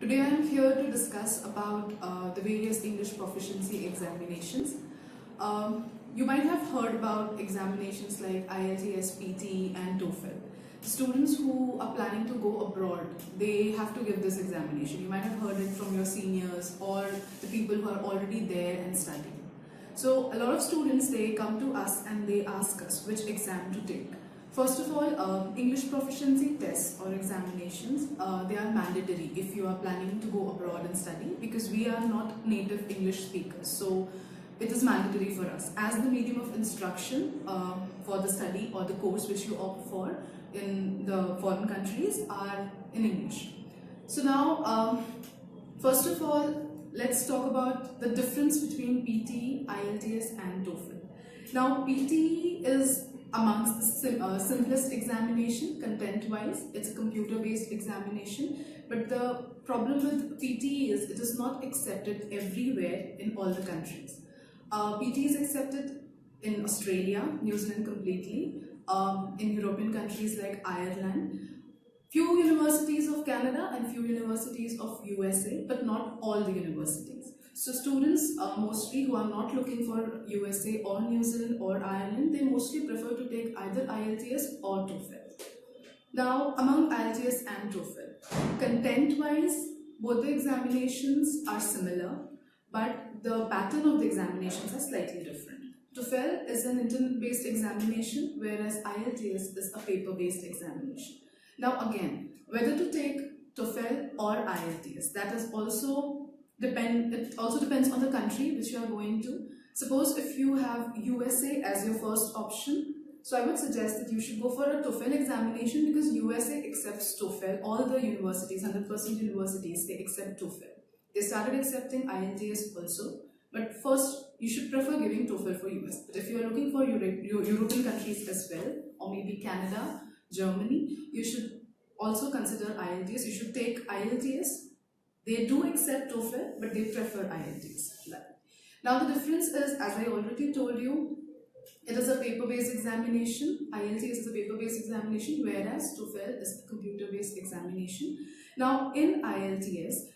Today I am here to discuss about the various English proficiency examinations. You might have heard about examinations like Ielts, PTE and TOEFL. Students who are planning to go abroad, they have to give this examination. You might have heard it from your seniors or the people who are already there and studying. So a lot of students, they come to us and they ask us which exam to take. First of all, English proficiency tests or examinations, they are mandatory if you are planning to go abroad and study, because we are not native English speakers. So it is mandatory for us as the medium of instruction for the study or the course which you opt for in the foreign countries are in English. So now, first of all, let's talk about the difference between PTE, Ielts and TOEFL. Now, PTE is amongst the simplest examination content-wise. It's a computer-based examination, but the problem with PTE is it is not accepted everywhere in all the countries. PTE is accepted in Australia, New Zealand completely, in European countries like Ireland, few universities of Canada and few universities of USA, but not all the universities. So students mostly who are not looking for USA or New Zealand or Ireland, they mostly prefer to take either Ielts or TOEFL. Now, among Ielts and TOEFL, content-wise, both the examinations are similar, but the pattern of the examinations are slightly different. TOEFL is an internet-based examination, whereas Ielts is a paper-based examination. Now again, whether to take TOEFL or Ielts, that is also it also depends on the country which you are going to. Suppose if you have USA as your first option, so I would suggest that you should go for a TOEFL examination, because USA accepts TOEFL. All the universities, 100% universities, they accept TOEFL. They started accepting Ielts also, but first you should prefer giving TOEFL for US. But if you are looking for European countries as well, or maybe Canada, Germany, you should also consider Ielts. You should take Ielts. They do accept TOEFL, but they prefer Ielts. Now the difference is, as I already told you, it is a paper-based examination. Ielts is a paper-based examination, whereas TOEFL is a computer-based examination. Now in Ielts,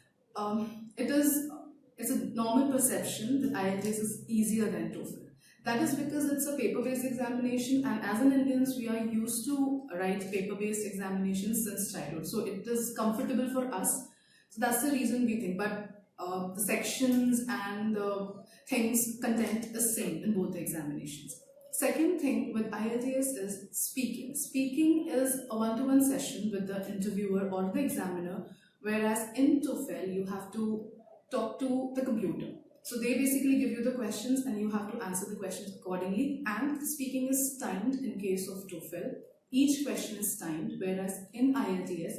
it's a normal perception that Ielts is easier than TOEFL. That is because it's a paper-based examination, and as an Indians, we are used to write paper-based examinations since childhood. So it is comfortable for us. So that's the reason we think. But the sections and the content is same in both the examinations. Second thing with Ielts is speaking. Speaking is a one-to-one session with the interviewer or the examiner, whereas in TOEFL, you have to talk to the computer. So they basically give you the questions and you have to answer the questions accordingly, and the speaking is timed in case of TOEFL. Each question is timed, whereas in Ielts,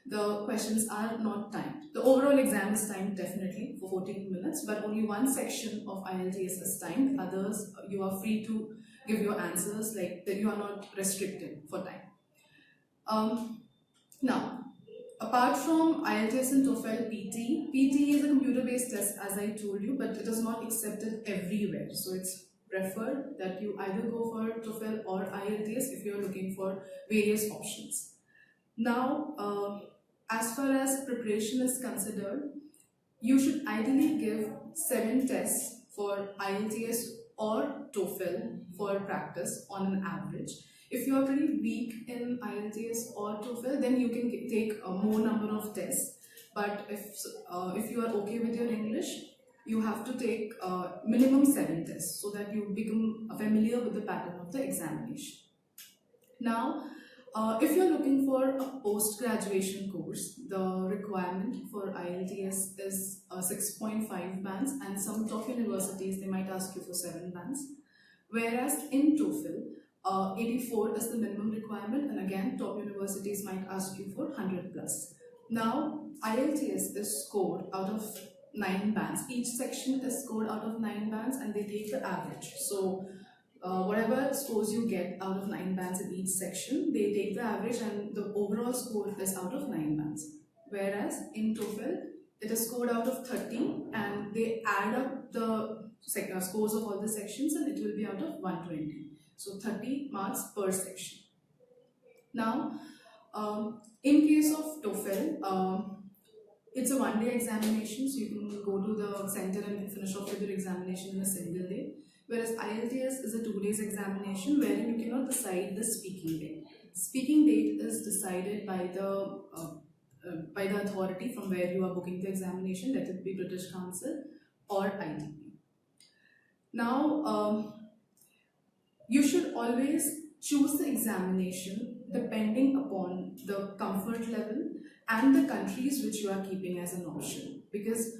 the questions are not timed. The overall exam is timed definitely for 14 minutes, but only one section of Ielts is timed. Others, you are free to give your answers, like that you are not restricted for time. Now, apart from Ielts and TOEFL, PTE is a computer-based test, as I told you, but it is not accepted everywhere. So it's preferred that you either go for TOEFL or Ielts if you are looking for various options. Now, as far as preparation is considered, you should ideally give 7 tests for Ielts or TOEFL for practice on an average. If you are pretty weak in Ielts or TOEFL, then you can take a more number of tests. But if you are okay with your English, you have to take minimum 7 tests so that you become familiar with the pattern of the examination. Now, if you are looking for a post-graduation course, the requirement for Ielts is 6.5 bands, and some top universities, they might ask you for 7 bands. Whereas in TOEFL, 84 is the minimum requirement, and again top universities might ask you for 100 plus. Now Ielts is scored out of 9 bands. Each section is scored out of 9 bands, and they take the average. So whatever scores you get out of 9 bands in each section, they take the average, and the overall score is out of 9 bands. Whereas in TOEFL, it is scored out of 30, and they add up the scores of all the sections, and it will be out of 120. So 30 marks per section. Now, in case of TOEFL, It's a one-day examination, so you can go to the center and finish off with your examination in a single day. Whereas IELTS is a 2 days examination wherein you cannot decide the speaking date. Speaking date is decided by the authority from where you are booking the examination, that would be British Council or ITP. Now, you should always choose the examination depending upon the comfort level and the countries which you are keeping as an option, because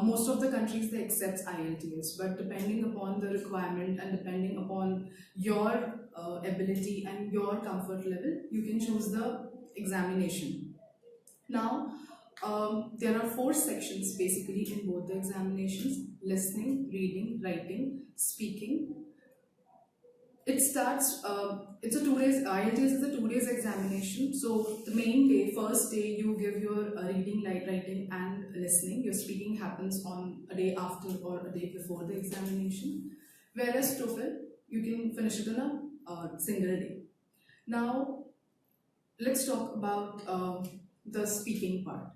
most of the countries they accept IELTS, but depending upon the requirement and depending upon your ability and your comfort level, you can choose the examination. Now, there are 4 sections basically in both the examinations: listening, reading, writing, speaking. It starts, it's a 2 days, IELTS is a 2 days examination. So the main day, first day, you give your reading, writing and listening. Your speaking happens on a day after or a day before the examination. Whereas TOEFL, you can finish it in a single day. Now, let's talk about the speaking part.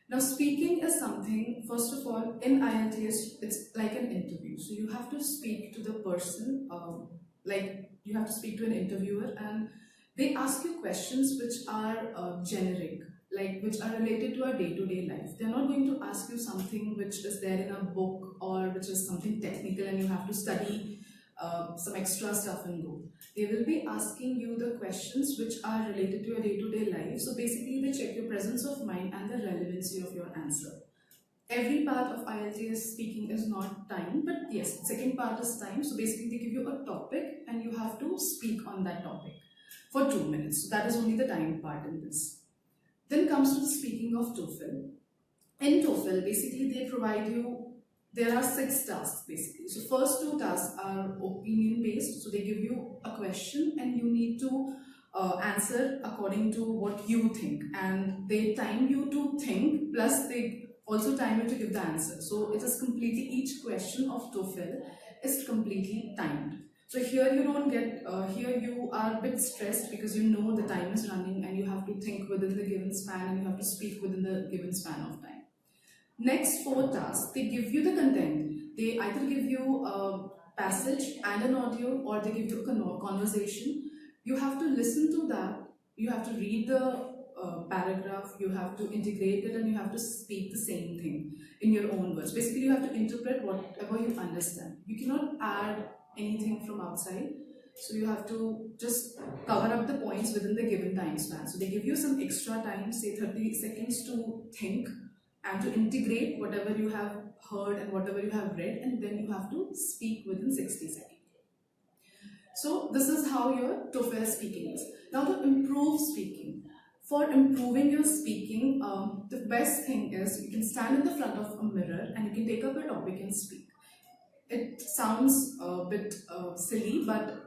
Now, speaking is something, first of all, in IELTS, it's like an interview. So you have to speak to the person, like you have to speak to an interviewer, and they ask you questions which are generic, like which are related to our day-to-day life. They're not going to ask you something which is there in a book or which is something technical and you have to study some extra stuff and go. They will be asking you the questions which are related to your day-to-day life. So basically they check your presence of mind and the relevancy of your answer. Every part of IELTS speaking is not timed, but yes, second part is timed. So basically they give you a topic and you have to speak on that topic for 2 minutes. So that is only the timed part in this. Then comes to the speaking of TOEFL. In TOEFL, basically they provide you, there are 6 tasks basically. So first 2 tasks are opinion based. So they give you a question and you need to answer according to what you think, and they time you to think, plus they also time you to give the answer. So it is completely, each question of TOEFL is completely timed. So here you don't get, here you are a bit stressed because you know the time is running and you have to think within the given span and you have to speak within the given span of time. Next 4 tasks, they give you the content. They either give you a passage and an audio, or they give you a conversation. You have to listen to that, you have to read the paragraph, you have to integrate it, and you have to speak the same thing in your own words. Basically, you have to interpret whatever you understand. You cannot add anything from outside. So you have to just cover up the points within the given time span. So they give you some extra time, say 30 seconds to think and to integrate whatever you have heard and whatever you have read, and then you have to speak within 60 seconds. So this is how your TOEFL speaking is. Now to improve speaking. For improving your speaking, the best thing is you can stand in the front of a mirror and you can take up a topic and speak. It sounds a bit silly, but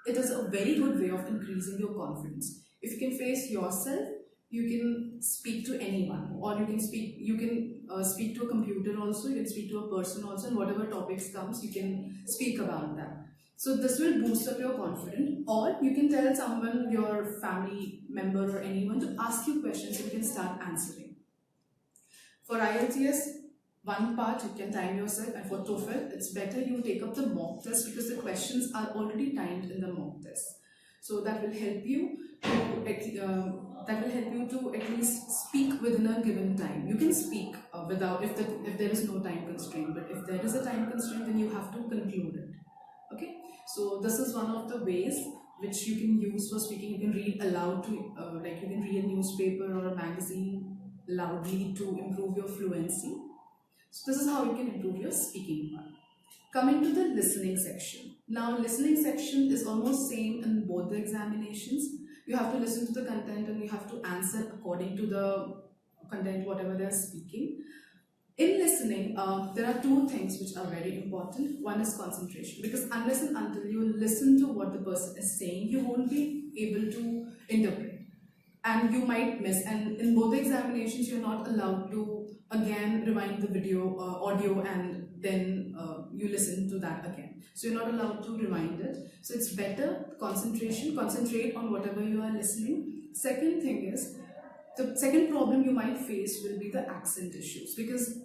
it is a very good way of increasing your confidence. If you can face yourself, you can speak to anyone, or you can speak to a computer also, you can speak to a person also, and whatever topics comes, you can speak about that. So this will boost up your confidence, or you can tell someone, your family member or anyone, to ask you questions and you can start answering. For IELTS, one part you can time yourself, and for TOEFL, it's better you take up the mock test because the questions are already timed in the mock test. So that will help you to at least speak within a given time. You can speak without, if there is no time constraint, but if there is a time constraint, then you have to conclude it. Okay, so this is one of the ways which you can use for speaking. You can read aloud to, like you can read a newspaper or a magazine loudly to improve your fluency. So this is how you can improve your speaking part. Coming to the listening section. Now listening section is almost same in both the examinations. You have to listen to the content and you have to answer according to the content, whatever they are speaking. In listening, there are 2 things which are very important. One is concentration, because unless and until you listen to what the person is saying, you won't be able to interpret. And you might miss. And in both the examinations, you're not allowed to again rewind the video, audio, and then you listen to that again. So you're not allowed to rewind it. So it's better concentration, concentrate on whatever you are listening. Second thing is, The second problem you might face will be the accent issues, because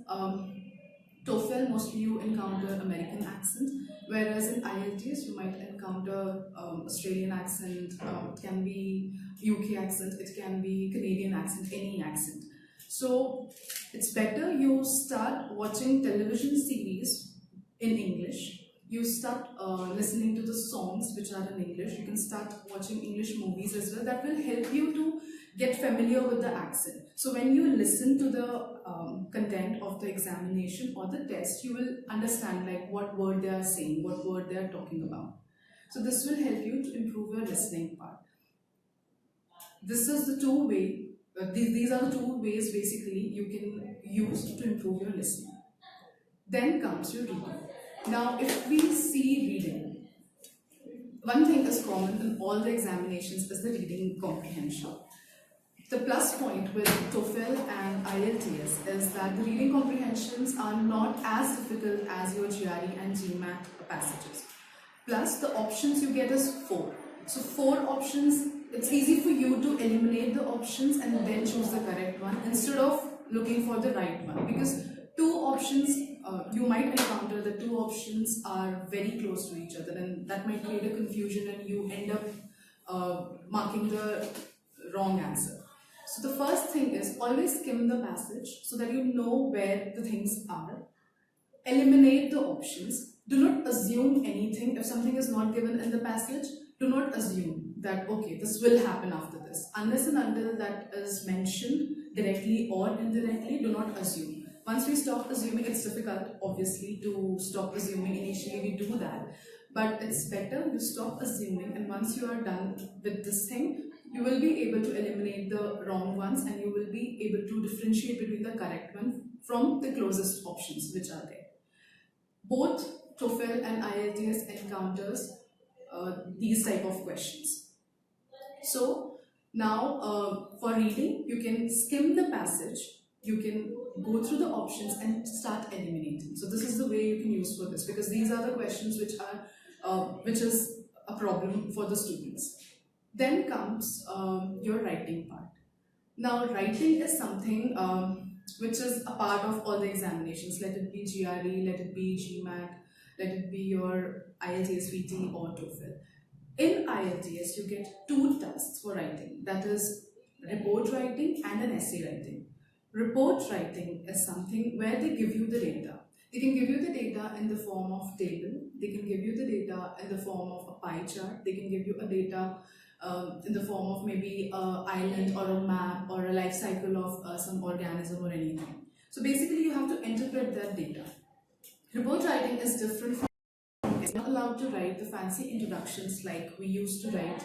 TOEFL mostly you encounter American accent, whereas in Ielts you might encounter Australian accent, it can be UK accent, it can be Canadian accent, any accent. So it's better you start watching television series in English. You start listening to the songs which are in English. You can start watching English movies as well. That will help you to get familiar with the accent. So when you listen to the content of the examination or the test, you will understand like what word they are saying, what word they are talking about. So this will help you to improve your listening part. This is the these are the two ways basically you can use to improve your listening. Then comes your reading. Now if we see reading, one thing is common in all the examinations is the reading comprehension. The plus point with TOEFL and Ielts is that the reading comprehensions are not as difficult as your GRE and GMAT passages. Plus the options you get is 4. So 4 options, it's easy for you to eliminate the options and then choose the correct one instead of looking for the right one, because 2 options you might encounter the 2 options are very close to each other, and that might create a confusion and you end up marking the wrong answer. So the first thing is always skim the passage so that you know where the things are. Eliminate the options. Do not assume anything. If something is not given in the passage, do not assume that okay, this will happen after this. Unless and until that is mentioned directly or indirectly, do not assume. Once we stop assuming, it's difficult obviously to stop assuming. Initially we do that, but it's better you stop assuming, and once you are done with this thing, you will be able to eliminate the wrong ones and you will be able to differentiate between the correct one from the closest options which are there. Both TOEFL and Ielts encounters these type of questions. So now for reading, you can skim the passage, you can go through the options and start eliminating. So this is the way you can use for this, because these are the questions which is a problem for the students. Then comes your writing part. Now writing is something which is a part of all the examinations, let it be GRE, let it be GMAT, let it be your Ielts, PTE or TOEFL. In Ielts you get 2 tasks for writing, that is report writing and an essay writing. Report writing is something where they give you the data. They can give you the data in the form of table, they can give you the data in the form of a pie chart, they can give you a data in the form of maybe an island or a map or a life cycle of some organism or anything. So basically you have to interpret that data. Report writing is different from, it's not allowed to write the fancy introductions like we used to write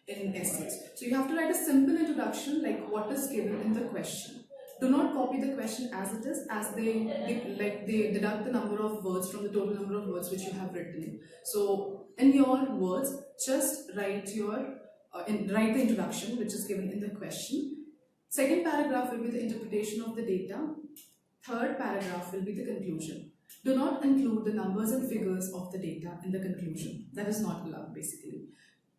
in essays. So you have to write a simple introduction like what is given in the question. Do not copy the question as it is, as they deduct the number of words from the total number of words which you have written. So in your words, just write your write the introduction which is given in the question. Second paragraph will be the interpretation of the data. Third paragraph will be the conclusion. Do not include the numbers and figures of the data in the conclusion. That is not allowed basically.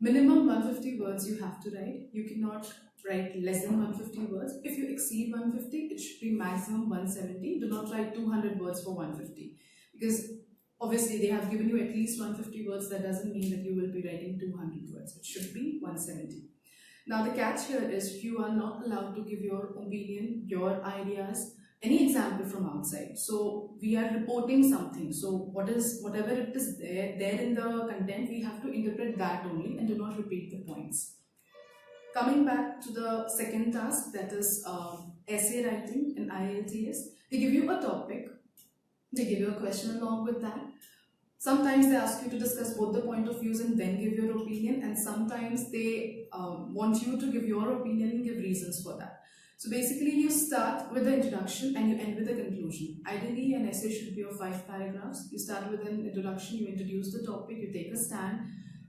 Minimum 150 words you have to write. You cannot write less than 150 words. If you exceed 150, it should be maximum 170. Do not write 200 words for 150, because obviously they have given you at least 150 words. That doesn't mean that you will be writing 200 words. It should be 170. Now the catch here is you are not allowed to give your opinion, your ideas, any example from outside. So we are reporting something. So whatever it is there in the content, we have to interpret that only and do not repeat the points. Coming back to the second task, that is essay writing in Ielts. They give you a topic, they give you a question along with that. Sometimes they ask you to discuss both the point of views and then give your opinion, and sometimes they want you to give your opinion and give reasons for that. So basically you start with the introduction and you end with the conclusion. Ideally an essay should be of 5 paragraphs. You start with an introduction, you introduce the topic, you take a stand.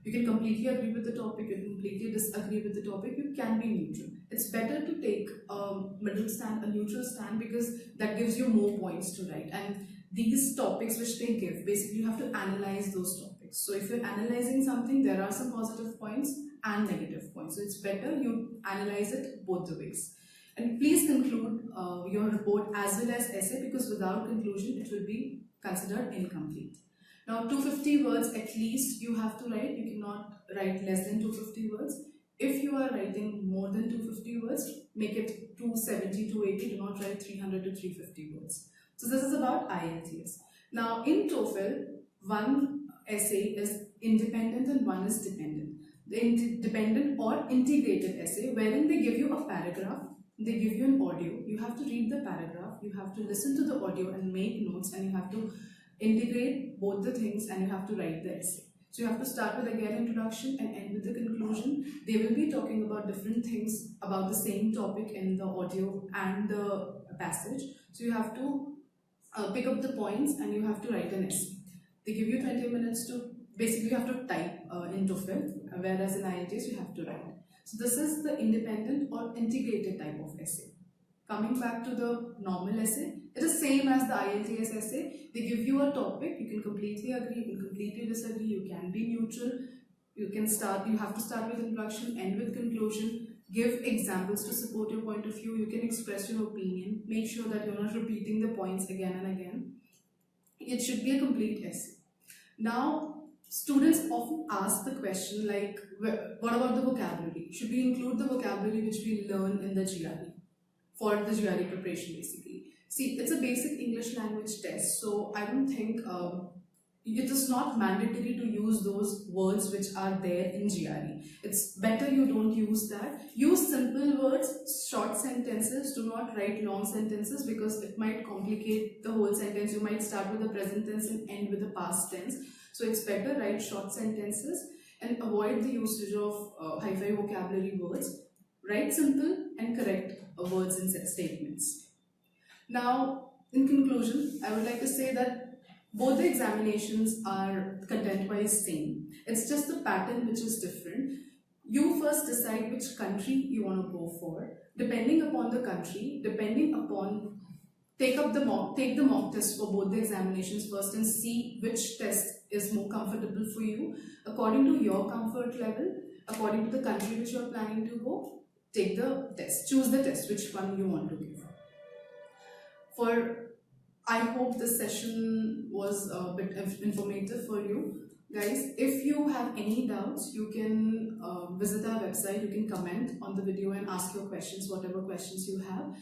You can completely agree with the topic, you can completely disagree with the topic, you can be neutral. It's better to take a middle stand, a neutral stand, because that gives you more points to write. And these topics which they give, basically you have to analyze those topics. So if you're analyzing something, there are some positive points and negative points. So it's better you analyze it both the ways. And please conclude your report as well as essay, because without conclusion it will be considered incomplete. Now 250 words at least you have to write. You cannot write less than 250 words. If you are writing more than 250 words, make it 270, 280. Do not write 300 to 350 words. So this is about IELTS. Now in TOEFL, one essay is independent and one is dependent. The dependent or integrated essay, wherein they give you a paragraph, they give you an audio, you have to read the paragraph, you have to listen to the audio and make notes, and you have to integrate both the things, and you have to write the essay. So you have to start with again introduction and end with the conclusion. They will be talking about different things about the same topic in the audio and the passage. So you have to pick up the points and you have to write an essay. They give you 20 minutes to, basically you have to type in TOEFL, whereas in IELTS you have to write. So this is the independent or integrated type of essay. Coming back to the normal essay, it is same as the IELTS essay. They give you a topic, you can completely agree, you can completely disagree, you can be neutral, you have to start with introduction, end with conclusion, give examples to support your point of view, you can express your opinion, make sure that you're not repeating the points again and again. It should be a complete essay. Now, students often ask the question like, what about the vocabulary? Should we include the vocabulary which we learn in the GRE? For the GRE preparation basically. See, it's a basic English language test, so I don't think it is not mandatory to use those words which are there in GRE. It's better you don't use that. Use simple words, short sentences. Do not write long sentences because it might complicate the whole sentence. You might start with the present tense and end with the past tense. So it's better write short sentences and avoid the usage of high-fi vocabulary words. Write simple and correct words and statements. Now, in conclusion, I would like to say that both the examinations are content-wise same. It's just the pattern which is different. You first decide which country you want to go for. Depending upon the country, take the mock test for both the examinations first and see which test is more comfortable for you. According to your comfort level, according to the country which you are planning to go, take the test. Choose the test, which one you want to give. I hope this session was a bit informative for you. Guys, if you have any doubts, you can visit our website, you can comment on the video and ask your questions, whatever questions you have.